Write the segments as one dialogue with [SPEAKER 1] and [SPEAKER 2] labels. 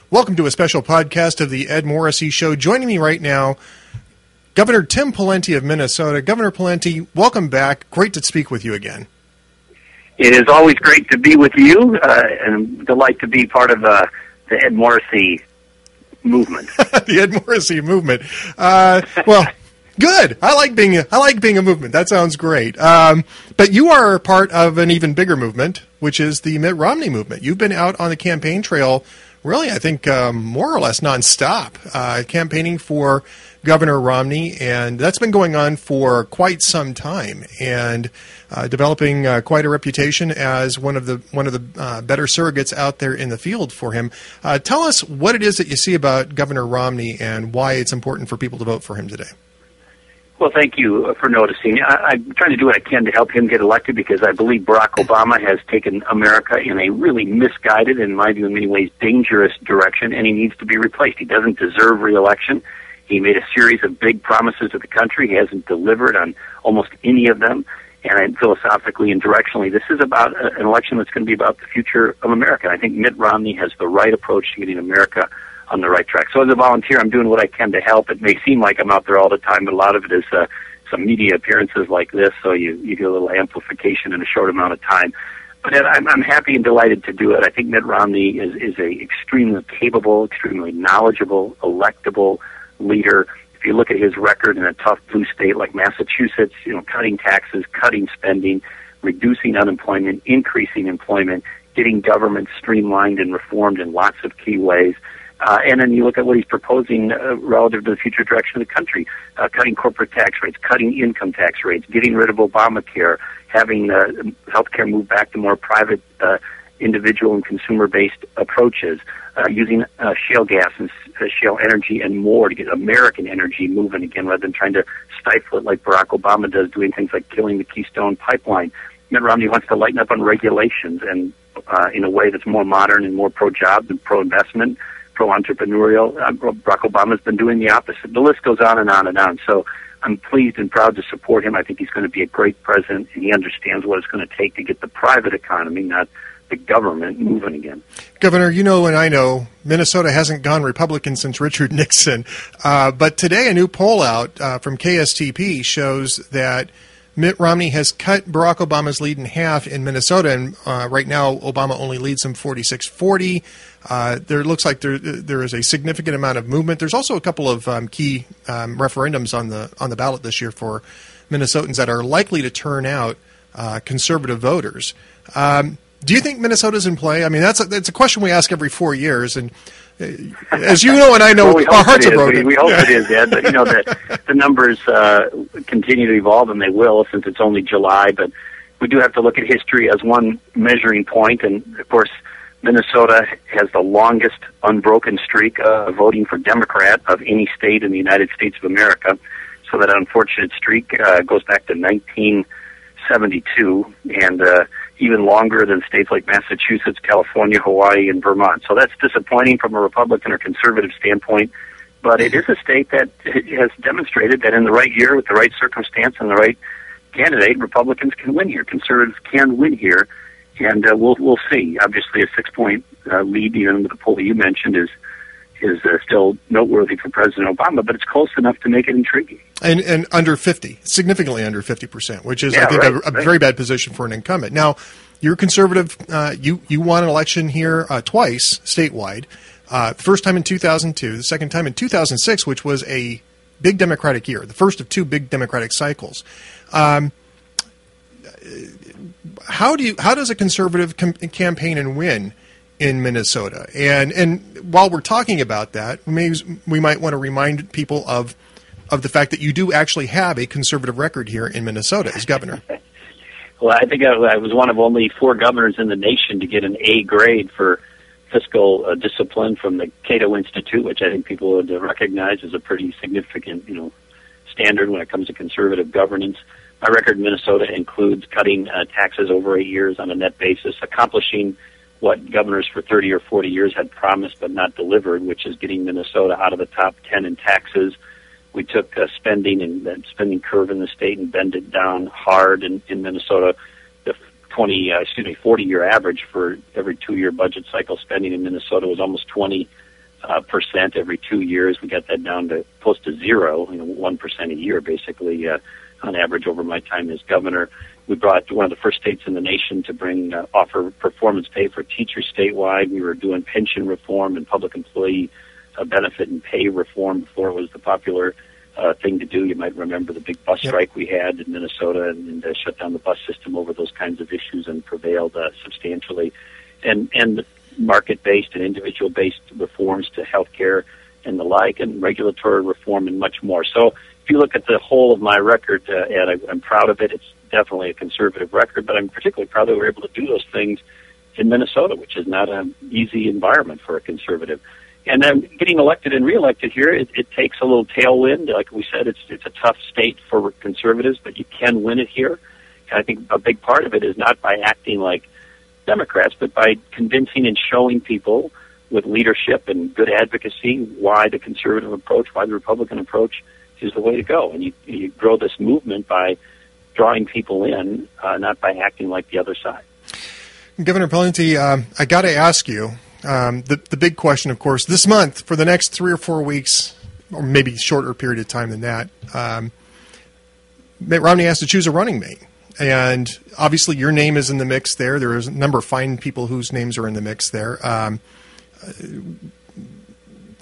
[SPEAKER 1] Welcome to a special podcast of the Ed Morrissey Show. Joining me right now, Governor Tim Pawlenty of Minnesota. Governor Pawlenty, welcome back. Great to speak with you again.
[SPEAKER 2] It is always great to be with you, and a delight to be part of the Ed Morrissey movement.
[SPEAKER 1] The Ed Morrissey movement. Well, good. I like being a movement. That sounds great. But you are part of an even bigger movement, which is the Mitt Romney movement. You've been out on the campaign trail, really, I think, more or less nonstop, campaigning for Governor Romney, and that's been going on for quite some time, and developing quite a reputation as one of the better surrogates out there in the field for him. Tell us what it is that you see about Governor Romney and why it's important for people to vote for him today.
[SPEAKER 2] Well, thank you for noticing. I'm trying to do what I can to help him get elected because I believe Barack Obama has taken America in a really misguided, and in my view, in many ways, dangerous direction, and he needs to be replaced. He doesn't deserve re-election. He made a series of big promises to the country. He hasn't delivered on almost any of them. And philosophically and directionally, this is about an election that's going to be about the future of America. I think Mitt Romney has the right approach to getting America on the right track. So as a volunteer, I'm doing what I can to help. It may seem like I'm out there all the time, but a lot of it is some media appearances like this, so you get a little amplification in a short amount of time. But I'm happy and delighted to do it. I think Mitt Romney is a extremely capable, extremely knowledgeable, electable leader. If you look at his record in a tough blue state like Massachusetts, cutting taxes, cutting spending, reducing unemployment, increasing employment, getting government streamlined and reformed in lots of key ways. And then you look at what he's proposing relative to the future direction of the country, cutting corporate tax rates, cutting income tax rates, getting rid of Obamacare, having healthcare move back to more private, individual and consumer-based approaches, using shale gas and shale energy and more to get American energy moving again rather than trying to stifle it like Barack Obama does, doing things like killing the Keystone Pipeline. Mitt Romney wants to lighten up on regulations and in a way that's more modern and more pro-job and pro-investment, pro-entrepreneurial. Barack Obama's been doing the opposite. The list goes on and on and on. So I'm pleased and proud to support him. I think he's going to be a great president, and he understands what it's going to take to get the private economy, not the government, moving again.
[SPEAKER 1] Governor, you know and I know Minnesota hasn't gone Republican since Richard Nixon. But today a new poll out from KSTP shows that Mitt Romney has cut Barack Obama's lead in half in Minnesota, and right now Obama only leads him 46-40. There looks like there is a significant amount of movement. There's also a couple of key referendums on the ballot this year for Minnesotans that are likely to turn out conservative voters. Do you think Minnesota's in play? I mean, that's a question we ask every 4 years, and as you know and I know,
[SPEAKER 2] well,
[SPEAKER 1] our hearts are broken.
[SPEAKER 2] We hope it is, Ed, but the numbers continue to evolve, and they will since it's only July, but we do have to look at history as one measuring point, and of course, Minnesota has the longest unbroken streak of voting for Democrat of any state in the United States of America, so that unfortunate streak goes back to 1972, and even longer than states like Massachusetts, California, Hawaii, and Vermont. So that's disappointing from a Republican or conservative standpoint, but it is a state that has demonstrated that in the right year, with the right circumstance and the right candidate, Republicans can win here. Conservatives can win here, and we'll see. Obviously, a 6-point lead, even with the poll that you mentioned, is still noteworthy for President Obama, but it's close enough to make it intriguing.
[SPEAKER 1] And under 50, significantly under 50%, which is, I think, a very bad position for an incumbent. Now, you're conservative. You won an election here twice statewide. The first time in 2002, the second time in 2006, which was a big Democratic year, the first of two big Democratic cycles. How does a conservative campaign and win in Minnesota? And while we're talking about that, we might want to remind people of the fact that you do actually have a conservative record here in Minnesota as governor.
[SPEAKER 2] Well, I think I was one of only 4 governors in the nation to get an A grade for fiscal discipline from the Cato Institute, which I think people would recognize as a pretty significant, standard when it comes to conservative governance. My record in Minnesota includes cutting taxes over 8 years on a net basis, accomplishing what governors for 30 or 40 years had promised but not delivered, which is getting Minnesota out of the top 10 in taxes. We took spending and the spending curve in the state and bend it down hard in Minnesota. The 40-year average for every 2-year budget cycle spending in Minnesota was almost $20 percent every 2 years. We got that down to close to zero, 1% a year, basically, on average over my time as governor. We brought one of the first states in the nation to offer performance pay for teachers statewide. We were doing pension reform and public employee benefit and pay reform before it was the popular thing to do. You might remember the big bus strike we had in Minnesota and shut down the bus system over those kinds of issues and prevailed substantially. And market-based and individual-based reforms to healthcare and the like, and regulatory reform and much more. So if you look at the whole of my record, Ed, I'm proud of it. It's definitely a conservative record, but I'm particularly proud that we were able to do those things in Minnesota, which is not an easy environment for a conservative. And then getting elected and reelected here, it takes a little tailwind. Like we said, it's a tough state for conservatives, but you can win it here. And I think a big part of it is not by acting like Democrats, but by convincing and showing people with leadership and good advocacy why the conservative approach, why the Republican approach is the way to go. And you grow this movement by drawing people in, not by acting like the other side.
[SPEAKER 1] Governor Pawlenty, I got to ask you, the big question, of course, this month, for the next 3 or 4 weeks, or maybe shorter period of time than that, Mitt Romney has to choose a running mate. And obviously your name is in the mix there. There is a number of fine people whose names are in the mix there.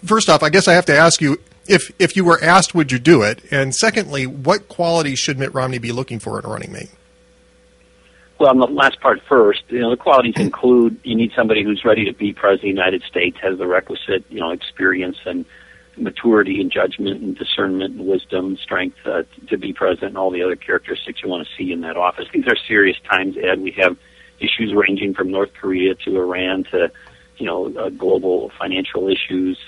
[SPEAKER 1] First off, I guess I have to ask you, if you were asked, would you do it? And secondly, what qualities should Mitt Romney be looking for in a running mate?
[SPEAKER 2] Well, on the last part first, the qualities include you need somebody who's ready to be president of the United States, has the requisite, experience and maturity and judgment and discernment and wisdom, strength to be president, and all the other characteristics you want to see in that office. These are serious times, Ed. We have issues ranging from North Korea to Iran to, global financial issues,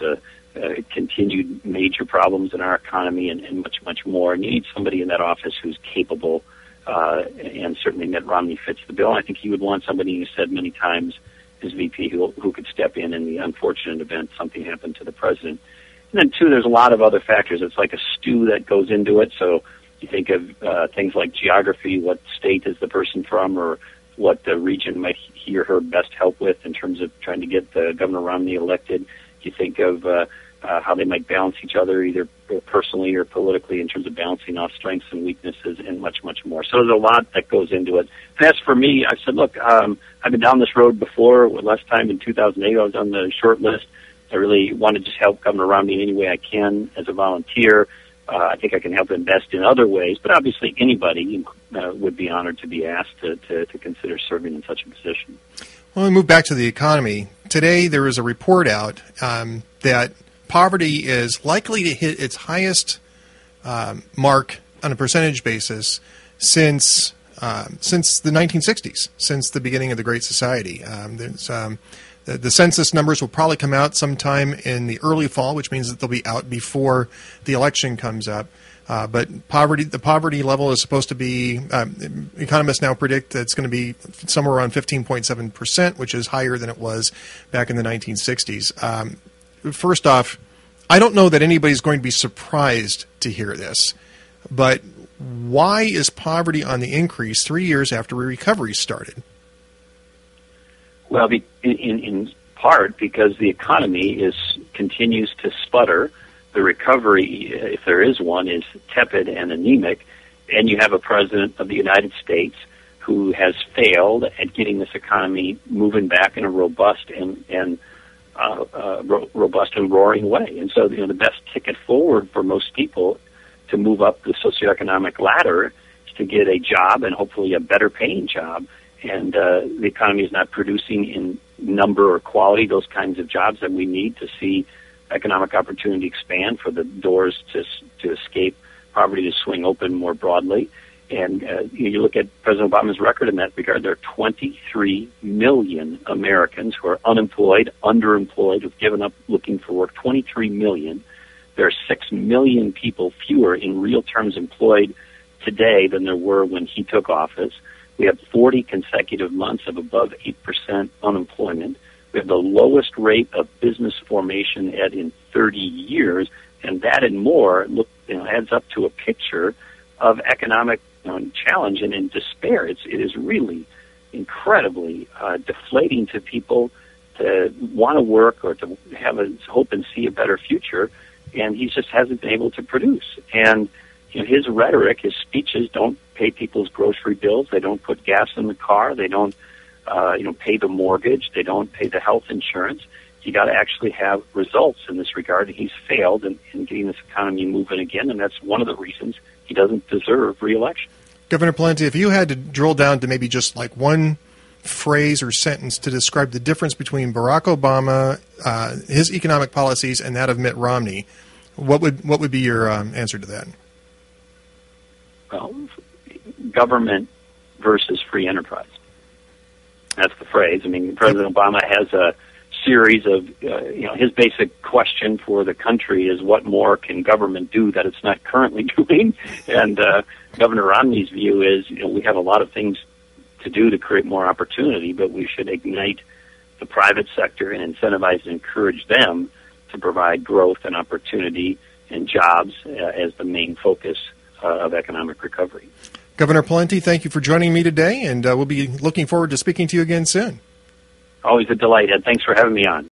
[SPEAKER 2] continued major problems in our economy, and much, much more. And you need somebody in that office who's capable, and certainly Mitt Romney fits the bill. I think he would want somebody who said many times as VP who could step in the unfortunate event something happened to the president. And then, two, there's a lot of other factors. It's like a stew that goes into it. So you think of things like geography, what state is the person from, or what the region might he or her best help with in terms of trying to get Governor Romney elected. You think of how they might balance each other, either personally or politically, in terms of balancing off strengths and weaknesses, and much, much more. So there's a lot that goes into it. And as for me, I said, look, I've been down this road before. Last time in 2008, I was on the short list. I really want to just help Governor Romney in any way I can as a volunteer. I think I can help him best in other ways, but obviously anybody would be honored to be asked to consider serving in such a position.
[SPEAKER 1] Well, we move back to the economy. Today there is a report out that poverty is likely to hit its highest mark on a percentage basis since the 1960s, since the beginning of the Great Society. The census numbers will probably come out sometime in the early fall, which means that they'll be out before the election comes up. But the poverty level is supposed to be, economists now predict that it's going to be somewhere around 15.7%, which is higher than it was back in the 1960s. First off, I don't know that anybody's going to be surprised to hear this, but why is poverty on the increase 3 years after recovery started?
[SPEAKER 2] Well, in part because the economy continues to sputter. The recovery, if there is one, is tepid and anemic, and you have a president of the United States who has failed at getting this economy moving back in a robust and roaring way. And so, the best ticket forward for most people to move up the socioeconomic ladder is to get a job, and hopefully a better paying job. And the economy is not producing in number or quality those kinds of jobs that we need to see economic opportunity expand, for the doors to escape poverty to swing open more broadly. And you look at President Obama's record in that regard, there are 23 million Americans who are unemployed, underemployed, who've given up looking for work, 23 million. There are 6 million people fewer in real terms employed today than there were when he took office. We have 40 consecutive months of above 8% unemployment. We have the lowest rate of business formation in 30 years, and that and more adds up to a picture of economic challenge and in despair. It is really incredibly deflating to people to want to work or to have a hope and see a better future, and he just hasn't been able to produce. And his rhetoric, his speeches don't pay people's grocery bills. They don't put gas in the car. They don't pay the mortgage. They don't pay the health insurance. You got to actually have results in this regard. He's failed in getting this economy moving again, and that's one of the reasons he doesn't deserve re-election.
[SPEAKER 1] Governor Pawlenty, if you had to drill down to maybe just like one phrase or sentence to describe the difference between Barack Obama, his economic policies, and that of Mitt Romney, what would be your answer to that?
[SPEAKER 2] Well, government versus free enterprise. That's the phrase. I mean, President Obama has a series of, his basic question for the country is what more can government do that it's not currently doing? And Governor Romney's view is, we have a lot of things to do to create more opportunity, but we should ignite the private sector and incentivize and encourage them to provide growth and opportunity and jobs as the main focus of economic recovery.
[SPEAKER 1] Governor Pawlenty, thank you for joining me today, and we'll be looking forward to speaking to you again soon.
[SPEAKER 2] Always a delight, Ed. Thanks for having me on.